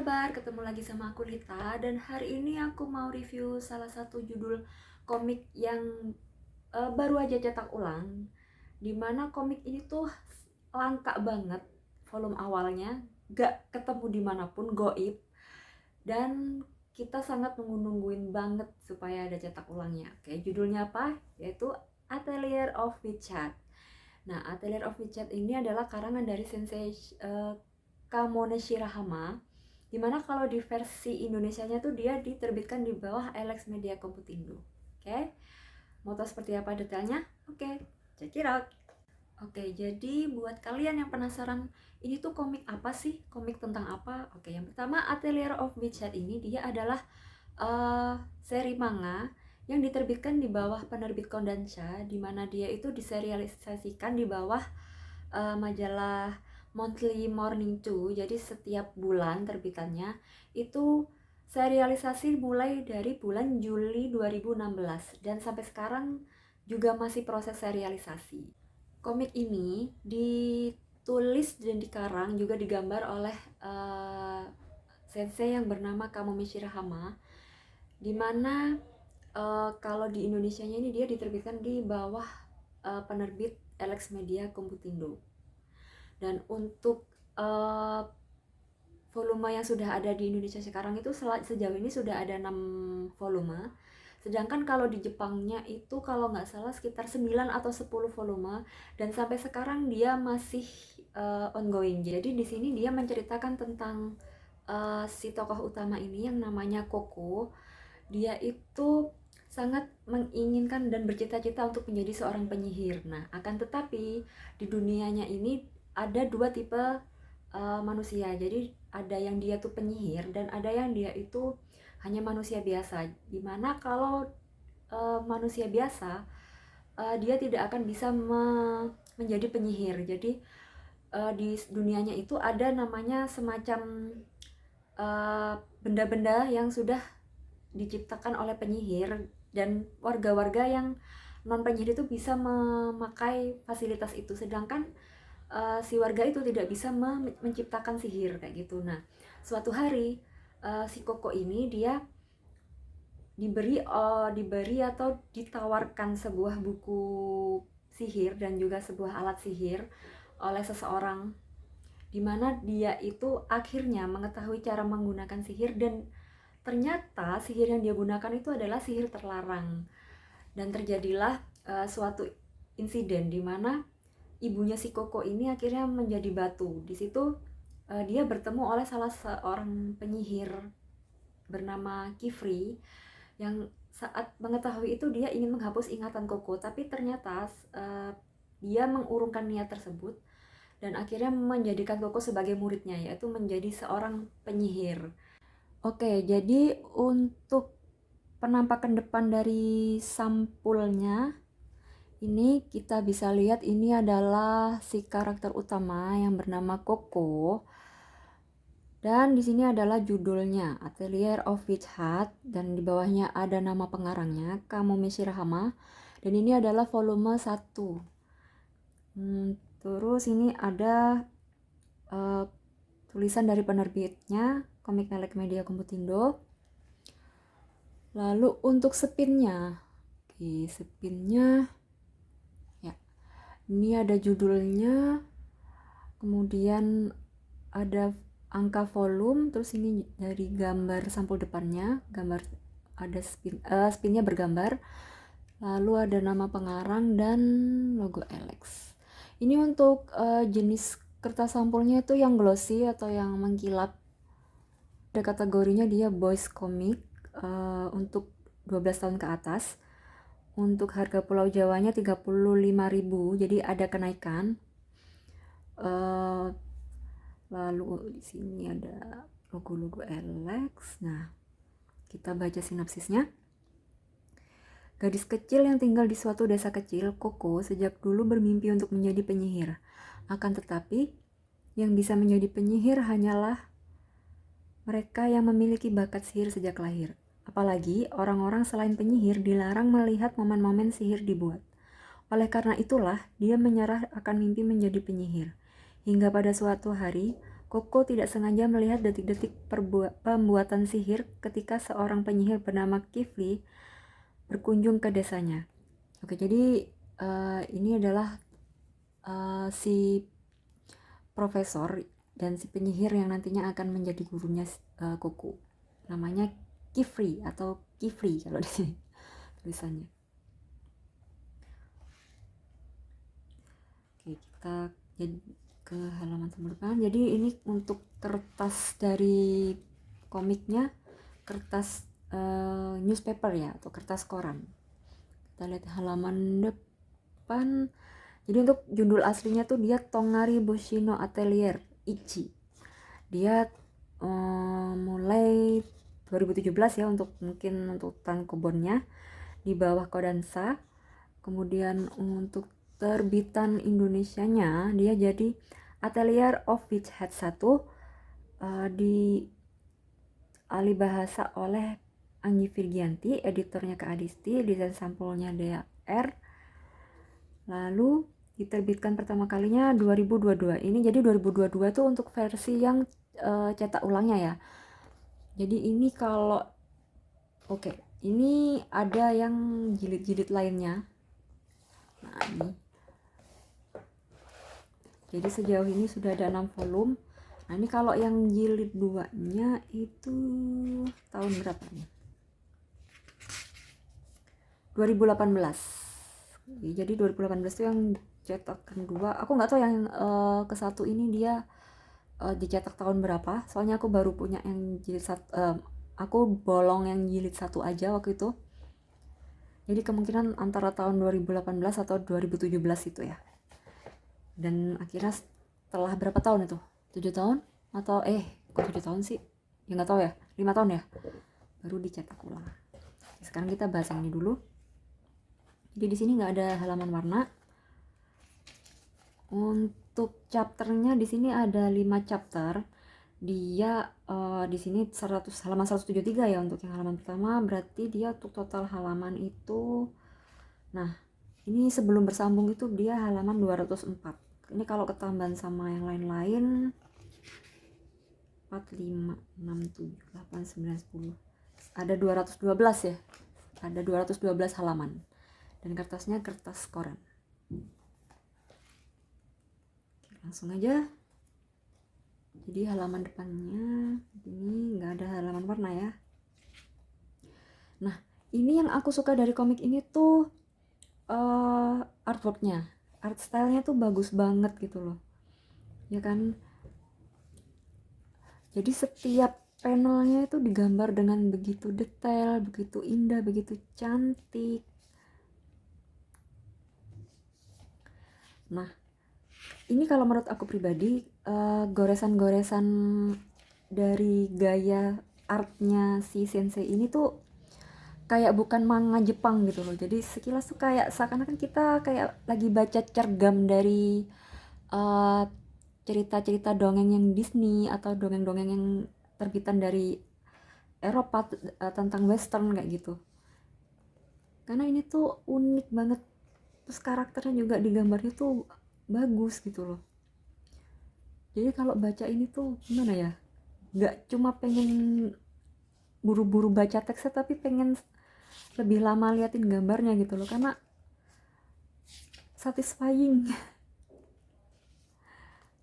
kabar? Ketemu lagi sama aku Lita dan hari ini aku mau review salah satu judul komik yang baru aja cetak ulang. Dimana komik ini tuh langka banget volume awalnya, gak ketemu dimanapun, goib. Dan kita sangat nungguin banget supaya ada cetak ulangnya. Oke, judulnya apa? Yaitu Atelier of Witchat. Nah, Atelier of Witchat ini adalah karangan dari Sensei Kamone Shirahama, dimana kalau di versi Indonesianya tuh dia diterbitkan di bawah Alex Media Komputindo. Oke, mau tahu seperti apa detailnya? Oke, check it out. Oke, jadi buat kalian yang penasaran ini tuh komik apa sih? Komik tentang apa? Oke, yang pertama Atelier of Witchat ini dia adalah seri manga yang diterbitkan di bawah penerbit Kodansha, di mana dia itu diserialisasikan di bawah majalah Monthly Morning Two. Jadi setiap bulan terbitannya itu serialisasi mulai dari bulan Juli 2016 dan sampai sekarang juga masih proses serialisasi. Komik ini ditulis dan dikarang juga digambar oleh sensei yang bernama Kamome Shirahama, dimana kalau di Indonesianya ini dia diterbitkan di bawah penerbit Alex Media Komputindo. Dan untuk volume yang sudah ada di Indonesia sekarang itu sejauh ini sudah ada 6 volume. Sedangkan kalau di Jepangnya itu kalau nggak salah sekitar 9 atau 10 volume dan sampai sekarang dia masih ongoing. Jadi di sini dia menceritakan tentang si tokoh utama ini yang namanya Koko. Dia itu sangat menginginkan dan bercita-cita untuk menjadi seorang penyihir. Nah, akan tetapi di dunianya ini ada dua tipe manusia. Jadi ada yang dia tuh penyihir dan ada yang dia itu hanya manusia biasa. Dimana kalau manusia biasa dia tidak akan bisa menjadi penyihir. Jadi di dunianya itu ada namanya semacam benda-benda yang sudah diciptakan oleh penyihir dan warga-warga yang non penyihir itu bisa memakai fasilitas itu, sedangkan si warga itu tidak bisa menciptakan sihir kayak gitu. Nah, suatu hari si Koko ini dia diberi atau ditawarkan sebuah buku sihir dan juga sebuah alat sihir oleh seseorang, dimana dia itu akhirnya mengetahui cara menggunakan sihir dan ternyata sihir yang dia gunakan itu adalah sihir terlarang. Dan terjadilah suatu insiden di mana ibunya si Koko ini akhirnya menjadi batu. Di situ dia bertemu oleh salah seorang penyihir bernama Kifri yang saat mengetahui itu dia ingin menghapus ingatan Koko, tapi ternyata dia mengurungkan niat tersebut dan akhirnya menjadikan Koko sebagai muridnya, yaitu menjadi seorang penyihir. Oke, jadi untuk penampakan depan dari sampulnya ini kita bisa lihat ini adalah si karakter utama yang bernama Koko. Dan di sini adalah judulnya Atelier of Witchat dan di bawahnya ada nama pengarangnya Kamome Shirahama dan ini adalah volume 1. Terus ini ada tulisan dari penerbitnya Komik Alex Media Komputindo. Lalu untuk spinnya, ya, ini ada judulnya, kemudian ada angka volume, terus ini dari gambar sampul depannya, gambar ada spinnya bergambar, lalu ada nama pengarang dan logo Alex. Ini untuk jenis kertas sampulnya itu yang glossy atau yang mengkilap. Ada kategorinya dia boys comic untuk 12 tahun ke atas. Untuk harga Pulau Jawanya 35.000, jadi ada kenaikan. Lalu di sini ada logo-logo Alex. Nah, kita baca sinopsisnya. Gadis kecil yang tinggal di suatu desa kecil, Koko sejak dulu bermimpi untuk menjadi penyihir. Akan tetapi, yang bisa menjadi penyihir hanyalah mereka yang memiliki bakat sihir sejak lahir. Apalagi orang-orang selain penyihir dilarang melihat momen-momen sihir dibuat. Oleh karena itulah, dia menyerah akan mimpi menjadi penyihir. Hingga pada suatu hari, Koko tidak sengaja melihat detik-detik pembuatan sihir ketika seorang penyihir bernama Kifli berkunjung ke desanya. Oke, jadi ini adalah si profesor dan si penyihir yang nantinya akan menjadi gurunya Koko. Namanya Kifli atau Kifli kalau di sini tulisannya. Oke, kita ke halaman depan. Jadi ini untuk kertas dari komiknya, kertas newspaper ya, atau kertas koran. Kita lihat halaman depan. Jadi untuk judul aslinya tuh dia Tongari Bushino Atelier Ichi. Dia mulai 2017 ya, untuk mungkin untuk tankobonnya di bawah Kodansha. Kemudian untuk terbitan Indonesianya dia jadi Atelier of Witch Hat 1 di alih bahasa oleh Anggi Virgianti, editornya Kak Adisti, desain sampulnya DR. Lalu diterbitkan pertama kalinya 2022. Ini jadi 2022 tuh untuk versi yang cetak ulangnya ya. Jadi ini kalau ini ada yang jilid-jilid lainnya. Nah, ini. Jadi sejauh ini sudah ada 6 volume. Nah, ini kalau yang jilid 2-nya itu tahun berapa nih? 2018. Jadi 2018 itu yang cetakan 2. Aku nggak tahu yang ke 1 ini dia dicetak tahun berapa. Soalnya aku baru punya yang jilid 1. Aku bolong yang jilid 1 aja waktu itu. Jadi kemungkinan antara tahun 2018 atau 2017 itu ya. Dan akhirnya setelah berapa tahun itu? 7 tahun? Atau kok 7 tahun sih? Ya nggak tahu ya, 5 tahun ya baru dicetak ulang. Sekarang kita bahas yang ini dulu. Jadi di sini nggak ada halaman warna. Untuk chapternya di sini ada 5 chapter. Dia di sini halaman 173 ya untuk yang halaman pertama. Berarti dia untuk total halaman itu, nah ini sebelum bersambung itu dia halaman 204. Ini kalau ketambahan sama yang lain-lain 4, 5, 6, 7, 8, 9, 10. Ada 212 ya. Ada 212 halaman. Dan kertasnya kertas koran. Oke, langsung aja. Jadi halaman depannya ini nggak ada halaman warna ya. Nah, ini yang aku suka dari komik ini tuh artworknya. Art stylenya tuh bagus banget gitu loh. Ya kan? Jadi setiap panelnya itu digambar dengan begitu detail, begitu indah, begitu cantik. Nah, ini kalau menurut aku pribadi, goresan-goresan dari gaya artnya si sensei ini tuh kayak bukan manga Jepang gitu loh. Jadi sekilas tuh kayak seakan-akan kita kayak lagi baca cergam dari cerita-cerita dongeng yang Disney atau dongeng-dongeng yang terbitan dari Eropa tentang western kayak gitu. Karena ini tuh unik banget. Terus karakternya juga digambarnya tuh bagus gitu loh. Jadi kalau baca ini tuh gimana ya? Gak cuma pengen buru-buru baca teksnya, tapi pengen lebih lama liatin gambarnya gitu loh. Karena satisfying.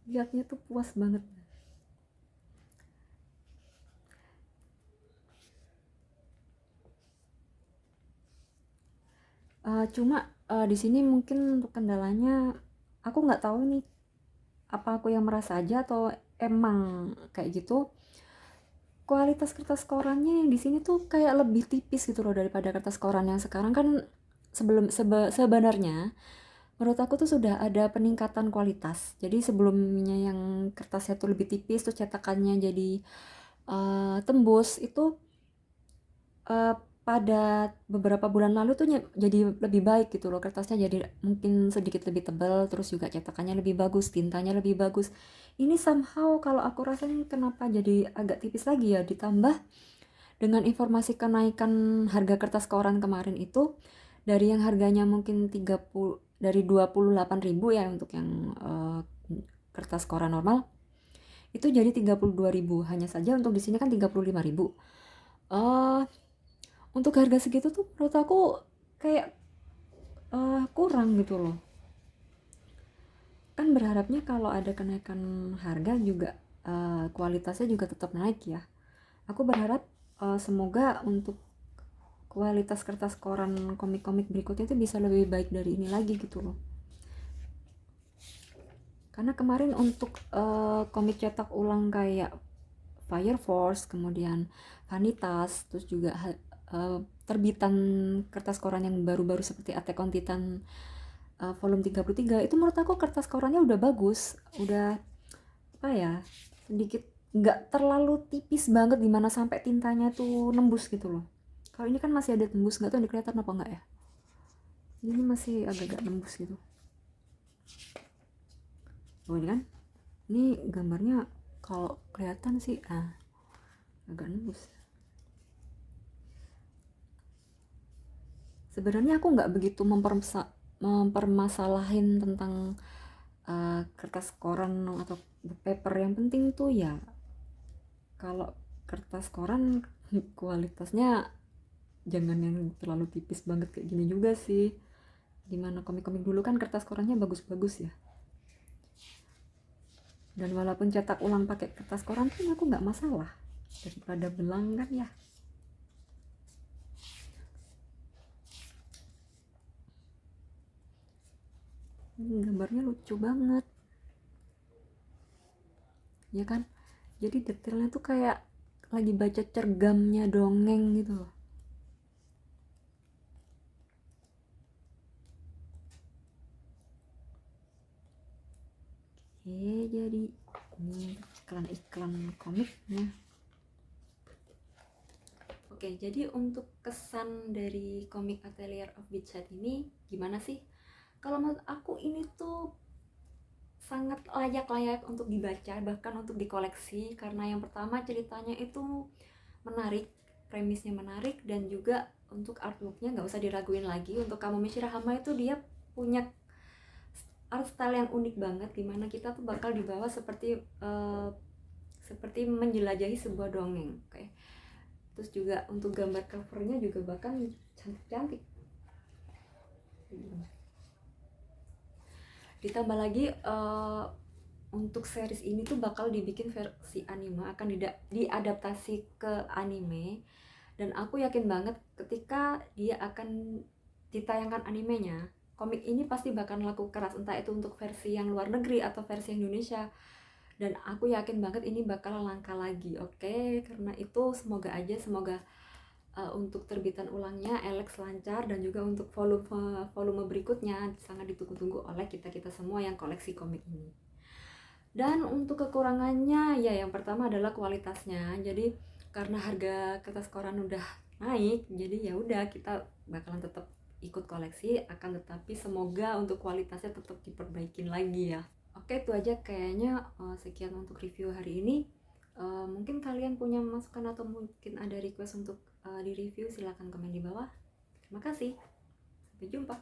Lihatnya tuh puas banget. Cuma di sini mungkin untuk kendalanya aku nggak tahu nih, apa aku yang merasa aja atau emang kayak gitu. Kualitas kertas korannya yang di sini tuh kayak lebih tipis gitu loh daripada kertas koran yang sekarang kan. Sebenarnya menurut aku tuh sudah ada peningkatan kualitas. Jadi sebelumnya yang kertasnya tuh lebih tipis, tuh cetakannya jadi tembus itu pada beberapa bulan lalu tuh jadi lebih baik gitu loh. Kertasnya jadi mungkin sedikit lebih tebal, terus juga cetakannya lebih bagus, tintanya lebih bagus. Ini somehow kalau aku rasain kenapa jadi agak tipis lagi ya, ditambah dengan informasi kenaikan harga kertas koran kemarin itu, dari yang harganya mungkin 28.000 ya untuk yang kertas koran normal, itu jadi 32.000. Hanya saja untuk di sini kan 35.000. Untuk harga segitu tuh menurut aku kayak kurang gitu loh. Kan berharapnya kalau ada kenaikan harga juga kualitasnya juga tetap naik ya. Aku berharap semoga untuk kualitas kertas koran komik-komik berikutnya itu bisa lebih baik dari ini lagi gitu loh. Karena kemarin untuk komik cetak ulang kayak Fire Force, kemudian Vanitas, terus juga terbitan kertas koran yang baru-baru seperti Attack on Titan volume 33, itu menurut aku kertas korannya udah bagus, udah apa ya, sedikit nggak terlalu tipis banget dimana sampai tintanya tuh nembus gitu loh. Kalau ini kan masih ada tembus, nggak tahu kelihatan apa enggak ya, ini masih agak-agak nembus gitu. Oh ini kan, ini gambarnya kalau kelihatan sih agak nembus. Sebenarnya aku nggak begitu mempermasalahin tentang kertas koran atau paper. Yang penting tuh ya kalau kertas koran kualitasnya jangan yang terlalu tipis banget kayak gini juga sih. Dimana komik-komik dulu kan kertas korannya bagus-bagus ya. Dan walaupun cetak ulang pakai kertas koran pun aku nggak masalah, daripada belang kan ya. Gambarnya lucu banget ya kan, jadi detailnya tuh kayak lagi baca cergamnya dongeng gitu loh. Oke, jadi ini iklan-iklan komiknya. Oke, jadi untuk kesan dari komik Atelier of Beachhead ini gimana sih? Kalau menurut aku ini tuh sangat layak untuk dibaca, bahkan untuk dikoleksi, karena yang pertama ceritanya itu menarik, premisnya menarik, dan juga untuk artworknya nggak usah diraguin lagi. Untuk Kamome Shirahama itu dia punya art style yang unik banget, dimana kita tuh bakal dibawa seperti menjelajahi sebuah dongeng. Oke. Terus juga untuk gambar covernya juga bahkan cantik-cantik. Ditambah lagi untuk series ini tuh bakal dibikin versi anime, akan diadaptasi ke anime, dan aku yakin banget ketika dia akan ditayangkan animenya, komik ini pasti bakal laku keras, entah itu untuk versi yang luar negeri atau versi Indonesia, dan aku yakin banget ini bakal langka lagi. Oke, karena itu semoga untuk terbitan ulangnya Alex lancar, dan juga untuk volume berikutnya sangat ditunggu-tunggu oleh kita semua yang koleksi komik ini. Dan untuk kekurangannya ya yang pertama adalah kualitasnya. Jadi karena harga kertas koran udah naik, jadi ya udah kita bakalan tetap ikut koleksi, akan tetapi semoga untuk kualitasnya tetap diperbaikin lagi ya. Oke, itu aja kayaknya. Sekian untuk review hari ini. Mungkin kalian punya masukan atau mungkin ada request untuk di review, silahkan komen di bawah. Terima kasih, sampai jumpa.